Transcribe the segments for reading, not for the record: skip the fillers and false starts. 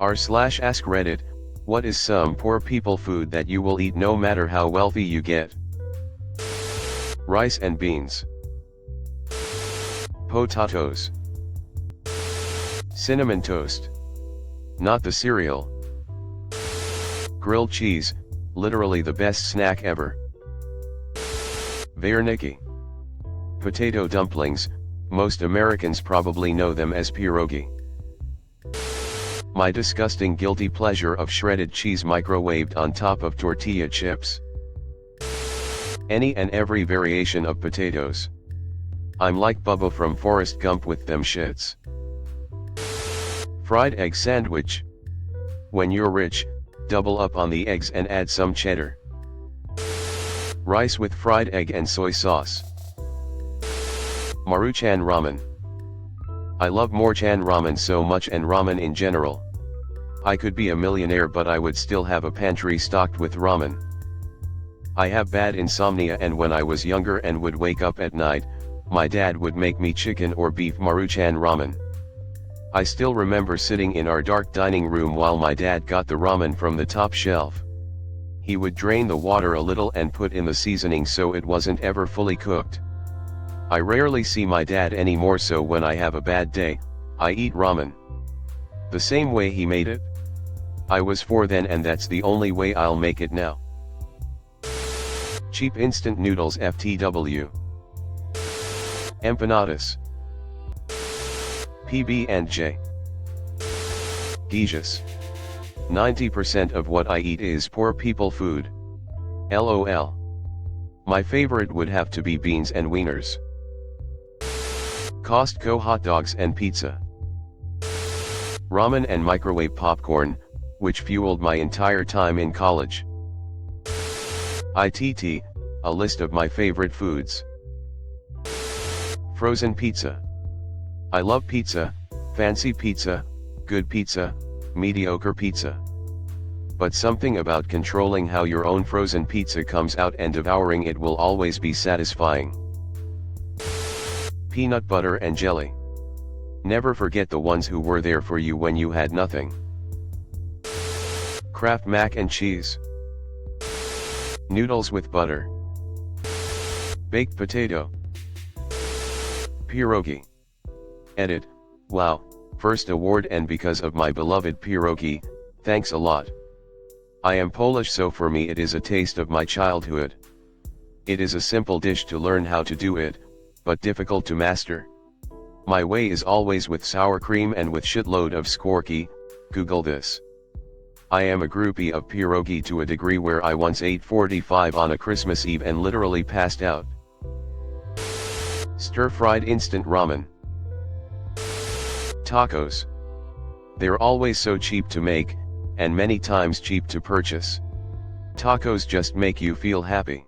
r/AskReddit, what is some poor people food that you will eat no matter how wealthy you get? Rice and beans. Potatoes. Cinnamon toast. Not the cereal. Grilled cheese, literally the best snack ever. Varniki. Potato dumplings, most Americans probably know them as pierogi. My disgusting guilty pleasure of shredded cheese microwaved on top of tortilla chips. Any and every variation of potatoes. I'm like Bubba from Forrest Gump with them shits. Fried egg sandwich. When you're rich, double up on the eggs and add some cheddar. Rice with fried egg and soy sauce. Maruchan ramen. I love Maruchan ramen so much, and ramen in general. I could be a millionaire but I would still have a pantry stocked with ramen. I have bad insomnia, and when I was younger and would wake up at night, my dad would make me chicken or beef Maruchan ramen. I still remember sitting in our dark dining room while my dad got the ramen from the top shelf. He would drain the water a little and put in the seasoning so it wasn't ever fully cooked. I rarely see my dad anymore, so when I have a bad day, I eat ramen. The same way he made it. I was 4 then, and that's the only way I'll make it now. Cheap instant noodles FTW. Empanadas. PB&J. Geishas. 90% of what I eat is poor people food. LOL. My favorite would have to be beans and wieners. Costco hot dogs and pizza. Ramen and microwave popcorn, which fueled my entire time in college. ITT, a list of my favorite foods. Frozen pizza. I love pizza, fancy pizza, good pizza, mediocre pizza. But something about controlling how your own frozen pizza comes out and devouring it will always be satisfying. Peanut butter and jelly. Never forget the ones who were there for you when you had nothing. Kraft mac and cheese. Noodles with butter. Baked potato. Pierogi. Edit, wow, first award, and because of my beloved pierogi, thanks a lot. I am Polish, so for me it is a taste of my childhood. It is a simple dish to learn how to do it, but difficult to master. My way is always with sour cream and with shitload of skorki, Google this. I am a groupie of pierogi to a degree where I once ate 45 on a Christmas Eve and literally passed out. Stir-fried instant ramen. Tacos. They're always so cheap to make, and many times cheap to purchase. Tacos just make you feel happy.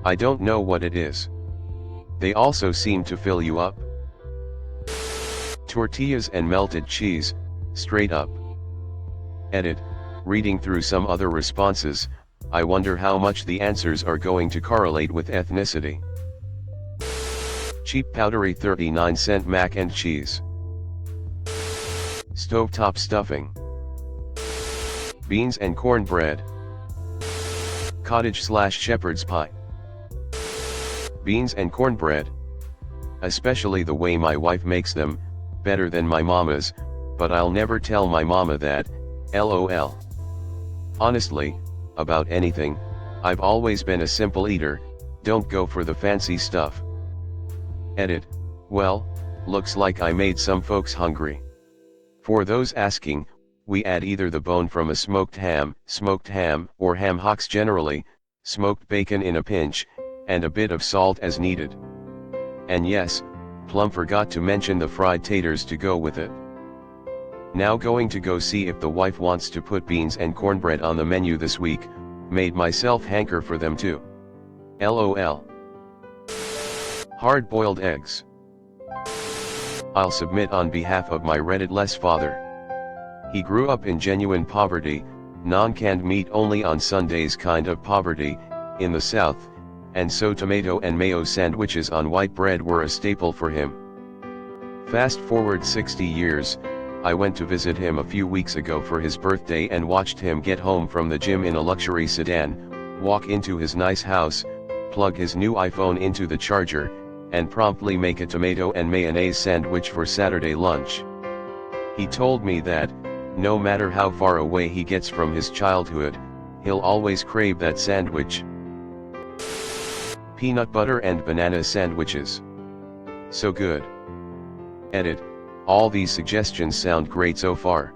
I don't know what it is. They also seem to fill you up. Tortillas and melted cheese, straight up. Edit, reading through some other responses, I wonder how much the answers are going to correlate with ethnicity. Cheap powdery 39-cent mac and cheese. Stovetop stuffing. Beans and cornbread. Cottage/shepherd's pie. Beans and cornbread. Especially the way my wife makes them, better than my mama's, but I'll never tell my mama that, LOL. Honestly, about anything, I've always been a simple eater, don't go for the fancy stuff. Edit, well, looks like I made some folks hungry. For those asking, we add either the bone from a smoked ham, or ham hocks generally, smoked bacon in a pinch, and a bit of salt as needed. And yes, Plum forgot to mention the fried taters to go with it. Now going to go see if the wife wants to put beans and cornbread on the menu this week, made myself hanker for them too. LOL. Hard-boiled eggs. I'll submit on behalf of my Reddit-less father. He grew up in genuine poverty, non-canned meat only on Sundays kind of poverty, in the South, and so tomato and mayo sandwiches on white bread were a staple for him. Fast forward 60 years, I went to visit him a few weeks ago for his birthday and watched him get home from the gym in a luxury sedan, walk into his nice house, plug his new iPhone into the charger, and promptly make a tomato and mayonnaise sandwich for Saturday lunch. He told me that, no matter how far away he gets from his childhood, he'll always crave that sandwich. Peanut butter and banana sandwiches. So good. Edit, all these suggestions sound great so far.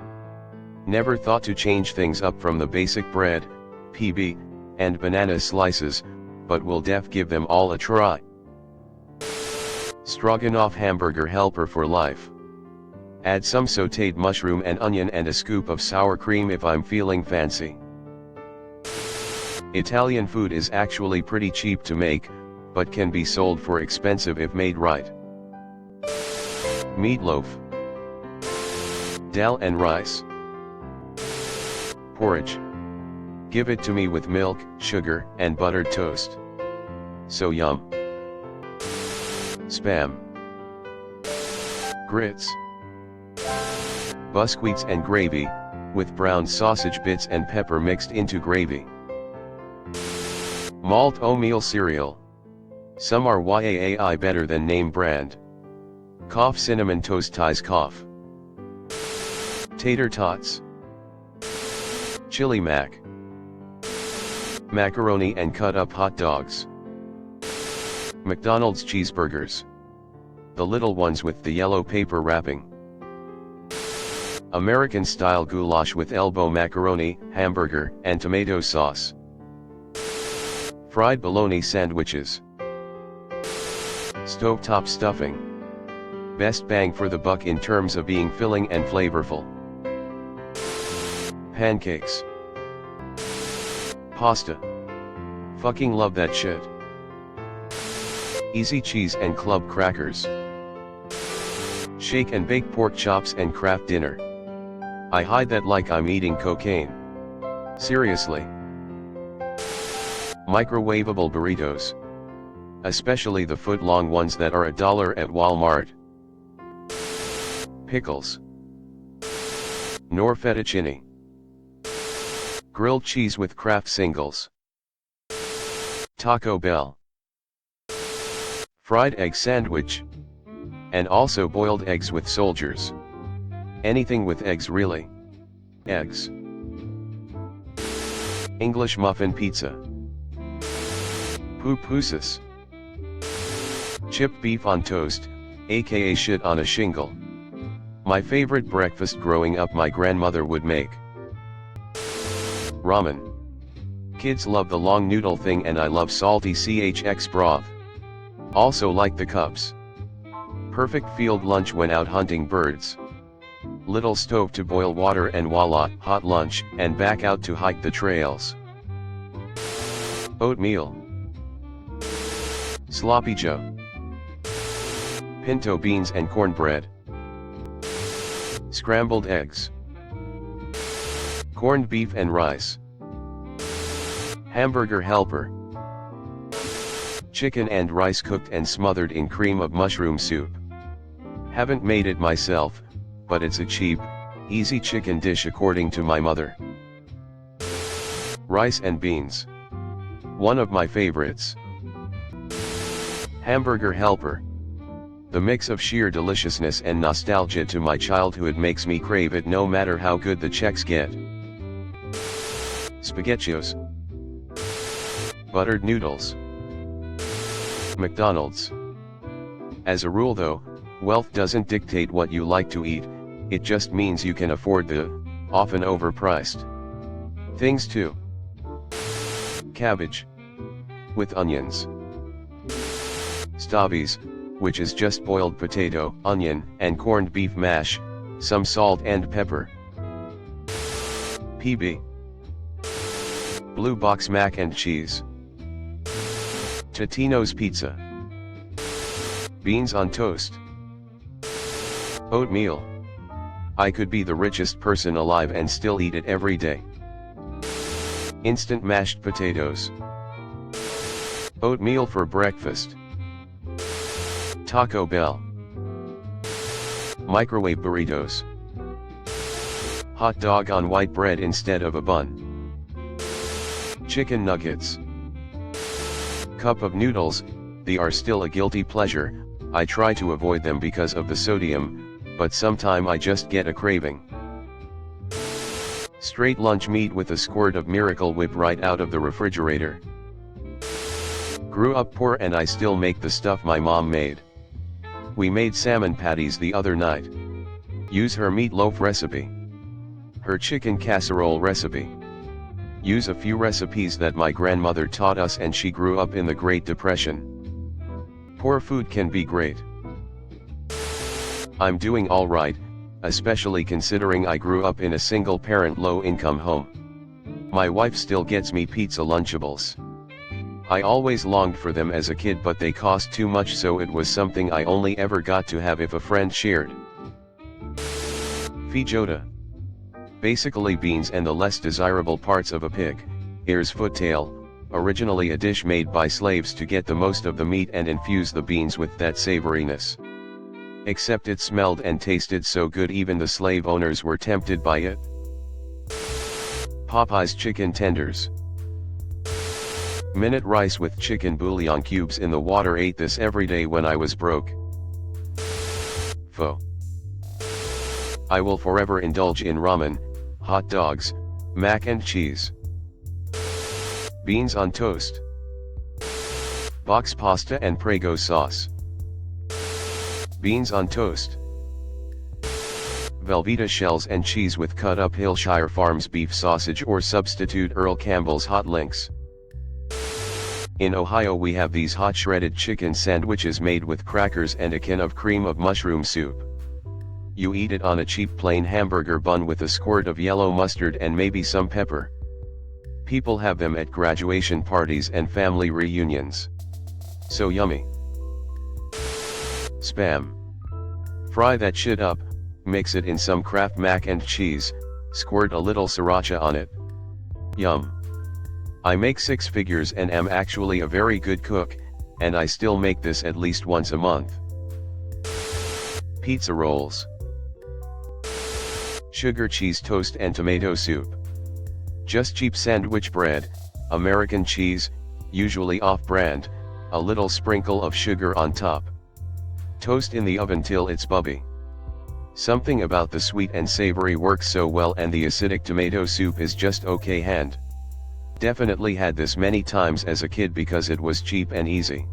Never thought to change things up from the basic bread, PB, and banana slices, but will def give them all a try. Stroganoff hamburger helper for life. Add some sautéed mushroom and onion and a scoop of sour cream if I'm feeling fancy. Italian food is actually pretty cheap to make, but can be sold for expensive if made right. Meatloaf. Dal and rice. Porridge. Give it to me with milk, sugar, and buttered toast. So yum. Spam. Grits. Biscuits and gravy, with brown sausage bits and pepper mixed into gravy. Malt oatmeal cereal. Some are yaai better than name brand. Cough cinnamon toast ties cough. Tater tots. Chili mac. Macaroni and cut up hot dogs. McDonald's cheeseburgers. The little ones with the yellow paper wrapping. American style goulash with elbow macaroni, hamburger, and tomato sauce. Fried bologna sandwiches. Stovetop stuffing. Best bang for the buck in terms of being filling and flavorful. Pancakes. Pasta. Fucking love that shit. Easy cheese and club crackers. Shake and bake pork chops and Kraft dinner. I hide that like I'm eating cocaine. Seriously. Microwavable burritos. Especially the foot-long ones that are $1 at Walmart. Pickles. Nor fettuccine. Grilled cheese with Kraft singles. Taco Bell. Fried egg sandwich. And also boiled eggs with soldiers. Anything with eggs really. Eggs. English muffin pizza. Pupusas. Chipped beef on toast, aka shit on a shingle. My favorite breakfast growing up my grandmother would make. Ramen. Kids love the long noodle thing and I love salty CHX broth. Also like the cups. Perfect field lunch when out hunting birds. Little stove to boil water and voila, hot lunch, and back out to hike the trails. Oatmeal. Sloppy Joe. Pinto beans and cornbread. Scrambled eggs. Corned beef and rice. Hamburger helper. Chicken and rice cooked and smothered in cream of mushroom soup. Haven't made it myself, but it's a cheap, easy chicken dish according to my mother. Rice and beans. One of my favorites. Hamburger helper. The mix of sheer deliciousness and nostalgia to my childhood makes me crave it no matter how good the checks get. SpaghettiOs. Buttered noodles. McDonald's. As a rule though, wealth doesn't dictate what you like to eat, it just means you can afford the, often overpriced, things too. Cabbage. With onions. Stobbies, which is just boiled potato, onion, and corned beef mash, some salt and pepper. PB. Blue box mac and cheese. Totino's pizza. Beans on toast. Oatmeal. I could be the richest person alive and still eat it every day. Instant mashed potatoes. Oatmeal for breakfast. Taco Bell. Microwave burritos. Hot dog on white bread instead of a bun. Chicken nuggets. Cup of noodles, they are still a guilty pleasure. I try to avoid them because of the sodium, but sometime I just get a craving. Straight lunch meat with a squirt of Miracle Whip right out of the refrigerator. Grew up poor and I still make the stuff my mom made. We made salmon patties the other night. Use her meatloaf recipe. Her chicken casserole recipe. Use a few recipes that my grandmother taught us and she grew up in the Great Depression. Poor food can be great. I'm doing alright, especially considering I grew up in a single-parent low-income home. My wife still gets me pizza Lunchables. I always longed for them as a kid, but they cost too much, so it was something I only ever got to have if a friend shared. Feijoada. Basically beans and the less desirable parts of a pig, ears, foot, tail, originally a dish made by slaves to get the most of the meat and infuse the beans with that savoriness. Except it smelled and tasted so good even the slave owners were tempted by it. Popeye's chicken tenders. Minute rice with chicken bouillon cubes in the water. Ate this every day when I was broke. Pho. I will forever indulge in ramen, hot dogs, mac and cheese. Beans on toast. Box pasta and Prego sauce. Beans on toast. Velveeta shells and cheese with cut up Hillshire Farms beef sausage or substitute Earl Campbell's hot links. In Ohio we have these hot shredded chicken sandwiches made with crackers and a can of cream of mushroom soup. You eat it on a cheap plain hamburger bun with a squirt of yellow mustard and maybe some pepper. People have them at graduation parties and family reunions. So yummy. Spam. Fry that shit up, mix it in some Kraft mac and cheese, squirt a little sriracha on it. Yum. I make six figures and am actually a very good cook, and I still make this at least once a month. Pizza rolls. Sugar cheese toast and tomato soup. Just cheap sandwich bread, American cheese, usually off-brand, a little sprinkle of sugar on top. Toast in the oven till it's bubbly. Something about the sweet and savory works so well, and the acidic tomato soup is just okay. Hand. Definitely had this many times as a kid because it was cheap and easy.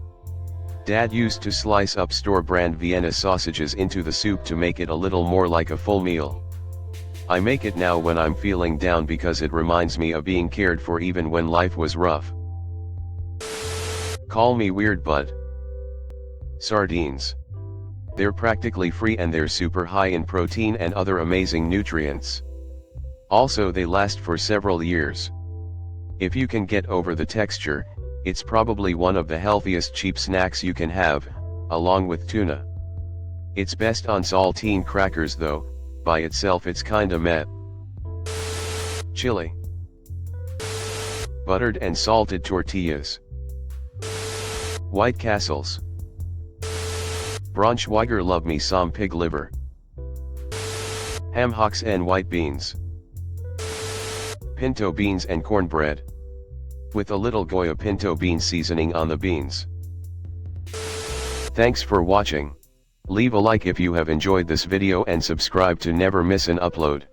Dad used to slice up store-brand Vienna sausages into the soup to make it a little more like a full meal. I make it now when I'm feeling down because it reminds me of being cared for even when life was rough. Call me weird, but sardines. They're practically free and they're super high in protein and other amazing nutrients. Also, they last for several years. If you can get over the texture, it's probably one of the healthiest cheap snacks you can have, along with tuna. It's best on saltine crackers though, by itself it's kinda meh. Chili. Buttered and salted tortillas. White Castles. Braunschweiger love me some pig liver. Ham hocks and white beans. Pinto beans and cornbread. With a little Goya pinto bean seasoning on the beans. Thanks for watching. Leave a like if you have enjoyed this video and subscribe to never miss an upload.